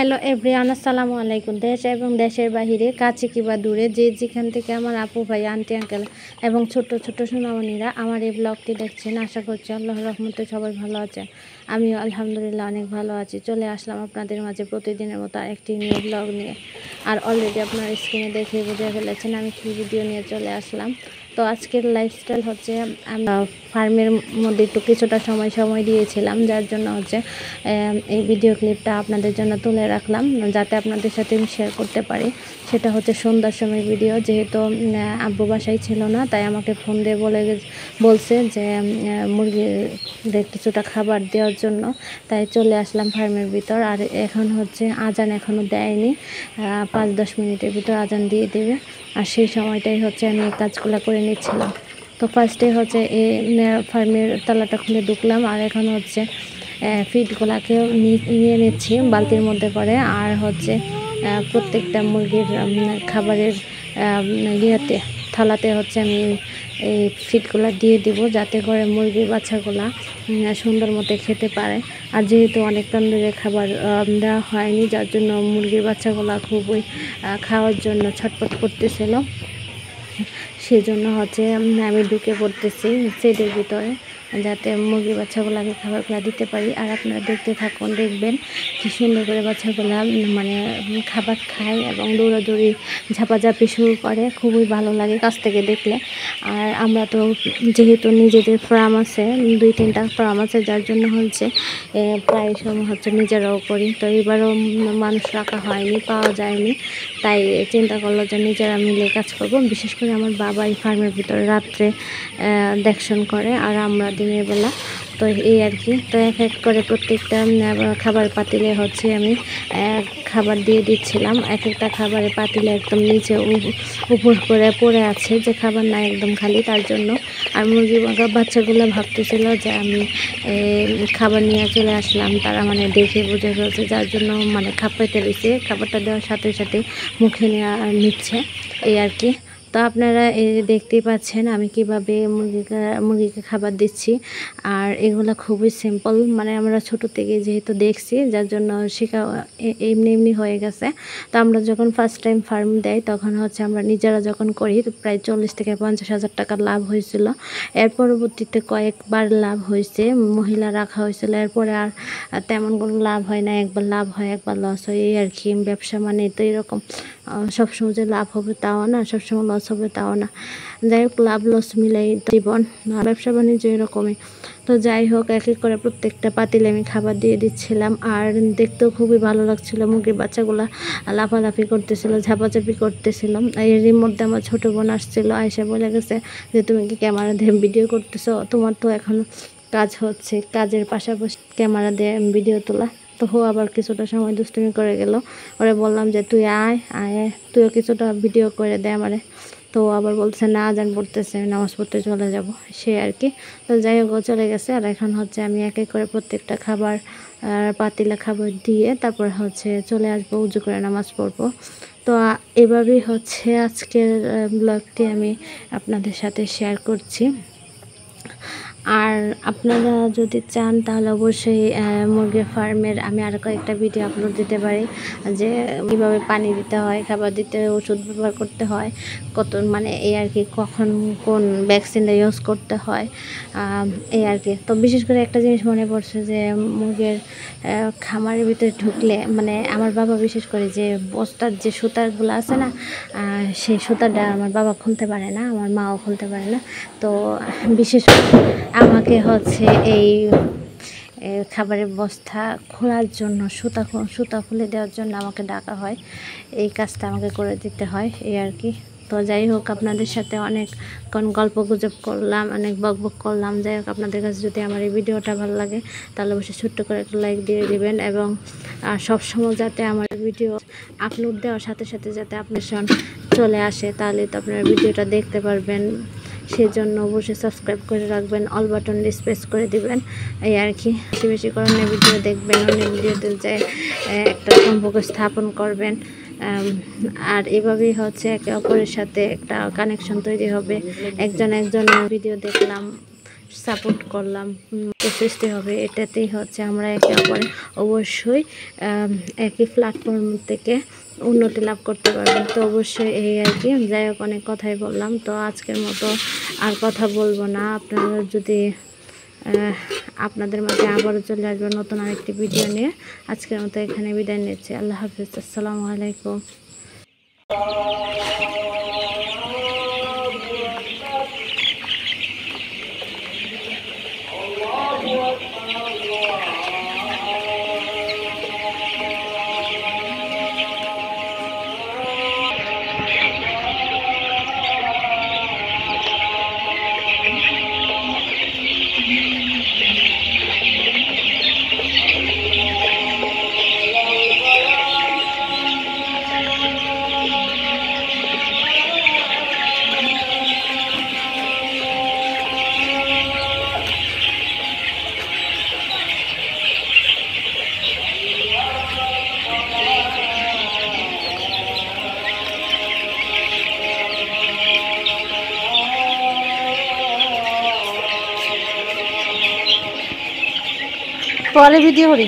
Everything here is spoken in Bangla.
হ্যালো এভরিওয়ান, আসসালামু আলাইকুম। দেশ এবং দেশের বাহিরে, কাছে কিংবা দূরে, যে যেখান থেকে আমার আপু ভাই, আন্টি আঙ্কেল এবং ছোট ছোট সোনামণিরা আমার এই ব্লগটি দেখছেন, আশা করছি আল্লাহর রহমতে সবাই ভালো আছেন। আমিও আলহামদুলিল্লাহ অনেক ভালো আছি। চলে আসলাম আপনাদের মাঝে প্রতিদিনের মতো একটি নিউ ব্লগ নিয়ে। আর অলরেডি আপনারা স্ক্রিনে দেখে বুঝে ফেলেছেন আমি কী ভিডিও নিয়ে চলে আসলাম। তো আজকের লাইফস্টাইল হচ্ছে, আমি ফার্মের মধ্যে একটু কিছুটা সময় দিয়েছিলাম, যার জন্য হচ্ছে এই ভিডিও ক্লিপটা আপনাদের জন্য তুলে রাখলাম, যাতে আপনাদের সাথে আমি শেয়ার করতে পারি। সেটা হচ্ছে সন্ধ্যার সময় ভিডিও, যেহেতু আব্বু বাসায় ছিল না, তাই আমাকে ফোন দিয়ে বলছে যে মুরগিদের কিছুটা খাবার দেওয়ার জন্য, তাই চলে আসলাম ফার্মের ভিতর। আর এখন হচ্ছে আজান এখনও দেয়নি, 5-10 মিনিটের ভিতর আজান দিয়ে দেবে। আর সেই সময়টাই হচ্ছে আমি এই কাজগুলো করে নিচ্ছিলাম। তো ফার্স্টে হচ্ছে এই ফার্মের তালাটা খুলে ঢুকলাম, আর এখন হচ্ছে ফিডগুলাকেও নিয়ে নিচ্ছি বালতির মধ্যে করে। আর হচ্ছে প্রত্যেকটা মুরগির খাবারের ইয়েতে থালাতে হচ্ছে আমি এই ফিডগুলো দিয়ে দিব, যাতে করে মুরগির বাচ্চাগুলা সুন্দর মতো খেতে পারে। আর যেহেতু অনেকক্ষণ ধরে খাবার দেওয়া হয়নি, যার জন্য মুরগির বাচ্চাগুলা খুবই খাওয়ার জন্য ছটফট করতেছিল। সেজন্য হচ্ছে আমি ঢুকে পড়তেছি সেটের ভিতরে, যাতে মুরগির বাচ্চাগুলোকে খাবারগুলো দিতে পারি। আর আপনারা দেখতে থাকুন, দেখবেন কি সুন্দর করে বাচ্চাগুলা মানে খাবার খায় এবং দৌড়াদৌড়ি ঝাপাঝাপি শুরু করে। খুবই ভালো লাগে কাছ থেকে দেখলে। আর আমরা তো যেহেতু নিজেদের ফার্ম আছে, 2-3টা ফার্ম আছে, যার জন্য হচ্ছে প্রায় সময় হচ্ছে নিজেরাও করি। তো এবারও মানুষ রাখা হয়নি, পাওয়া যায়নি, তাই চিন্তা করলো যে নিজেরা মিলে কাজ করব। বিশেষ করে আমার বাবা এই ফার্মের ভিতরে রাত্রে দেখশন করে, আর আমরা দিনের বেলা। তো এই আর কি। তো এক এক করে প্রত্যেকটা খাবার পাতিলে হচ্ছে আমি খাবার দিয়ে দিচ্ছিলাম। এক একটা খাবারের পাতিলে একদম নিচে উপর করে পড়ে আছে, যে খাবার না একদম খালি, তার জন্য। আর মুরগি বাচ্চাগুলো ভাবতেছিল যে আমি খাবার নিয়ে চলে আসলাম, তারা মানে দেখে বুঝে ফেলছে, যার জন্য মানে খাপাইতে রয়েছে। খাবারটা দেওয়ার সাথে সাথে মুখে নিচ্ছে, এই আর কি। তো আপনারা দেখতেই পাচ্ছেন আমি কিভাবে মুরগিকে খাবার দিচ্ছি। আর এগুলো খুবই সিম্পল, মানে আমরা ছোট থেকে যেহেতু দেখছি, যার জন্য শেখা এমনি হয়ে গেছে। তো আমরা যখন ফার্স্ট টাইম ফার্ম দেয়, তখন হচ্ছে আমরা নিজেরা যখন করি, প্রায় 40,000-50,000 টাকার লাভ হয়েছিল। এর পরবর্তীতে কয়েকবার লাভ হয়েছে, মহিলা রাখা হয়েছিল। এরপরে আর তেমন কোনো লাভ হয় না, একবার লাভ হয় একবার লস হয়, এই আর কি। ব্যবসা মানে তো এরকম, সবসময় যে লাভ হবে তাও না, সবসময় লস হবে তাও না। যাই হোক, লাভ লস মিলাই জীবন, ব্যবসা বাণিজ্য এরকমই। তো যাই হোক, এক এক করে প্রত্যেকটা পাতিলে আমি খাবার দিয়ে দিচ্ছিলাম। আর দেখতেও খুবই ভালো লাগছিল, মুরগির বাচ্চাগুলা লাফালাফি করতেছিল, ঝাপাঝাপি করতেছিল। এরই মধ্যে আমার ছোটো বোন আসছিল, আয়সা বলে গেছে যে তুমি কি ক্যামেরা দিয়ে ভিডিও করতেছো, তোমার তো এখন কাজ হচ্ছে, কাজের পাশাপাশি ক্যামেরা দিয়ে ভিডিও তোলা। তো আবার কিছুটা সময় দুষ্টুমি করে গেল। ওরে বললাম যে তুই আয় তুইও কিছুটা ভিডিও করে দে আমারে। তো আবার বলছে না, আজান পড়তেছে, নামাজ পড়তে চলে যাব, সে আর কি। তো যাই হোক, চলে গেছে। আর এখন হচ্ছে আমি এক এক করে প্রত্যেকটা খাবার পাতিলা খাবার দিয়ে তারপর হচ্ছে চলে আসবো, উজু করে নামাজ পড়বো। তো এভাবেই হচ্ছে আজকের ব্লগটি আমি আপনাদের সাথে শেয়ার করছি। আর আপনারা যদি চান তাহলে অবশ্যই মুরগির ফার্মের আমি আরও কয়েকটা ভিডিও আপলোড দিতে পারি, যে কীভাবে পানি দিতে হয়, খাবার দিতে, ওষুধ ব্যবহার করতে হয়, কত মানে এই আর কি, কখন কোন ভ্যাকসিনটা ইউজ করতে হয়, এই আর কি। তো বিশেষ করে একটা জিনিস মনে পড়ছে, যে মুরগির খামারের ভিতরে ঢুকলে, মানে আমার বাবা বিশেষ করে যে বস্তার যে সুতারগুলো আছে না, সেই সুতাটা আমার বাবা খুলতে পারে না, আমার মাও খুলতে পারে না। তো বিশেষ করে আমাকে হচ্ছে এই খাবারের বস্তা খোলার জন্য, সুতা খুলে দেওয়ার জন্য আমাকে ডাকা হয়, এই কাজটা আমাকে করে দিতে হয়, এই আর কি। তো যাই হোক, আপনাদের সাথে অনেকক্ষণ গল্প গুজব করলাম, অনেক বকবক করলাম। যাই হোক, আপনাদের কাছে যদি আমার এই ভিডিওটা ভালো লাগে, তাহলে অবশ্যই ছোট্ট করে একটা লাইক দিয়ে দিবেন। এবং সবসময় যাতে আমার ভিডিও আপলোড দেওয়ার সাথে সাথে যাতে আপনার চলে আসে, তাহলে তো আপনারা ভিডিওটা দেখতে পারবেন। সেজন্য অবশ্যই সাবস্ক্রাইব করে রাখবেন, অল বাটন প্রেস করে দিবেন, এই আর কি। বেশি বেশি করে অন্য ভিডিও দেখবেন, অন্য ভিডিওতে যে একটা সম্পর্ক স্থাপন করবেন। আর এভাবেই হচ্ছে একে অপরের সাথে একটা কানেকশন তৈরি হবে। একজনের ভিডিও দেখলাম, সাপোর্ট করলাম সৃষ্টি হবে, এটাতেই হচ্ছে আমরা একে অপরে অবশ্যই একই প্ল্যাটফর্ম থেকে উন্নতি লাভ করতে পারবো। তো অবশ্যই এই আর কি, যাই হোক অনেক কথাই বললাম, তো আজকের মতো আর কথা বলবো না। আপনারা যদি আপনাদের মাঝে আবারও চলে আসবে নতুন আরেকটি ভিডিও নিয়ে। আজকের মতো এখানে বিদায় নিচ্ছি। আল্লাহ হাফিজ, আসসালামু আলাইকুম। পরে ভিডিও করি।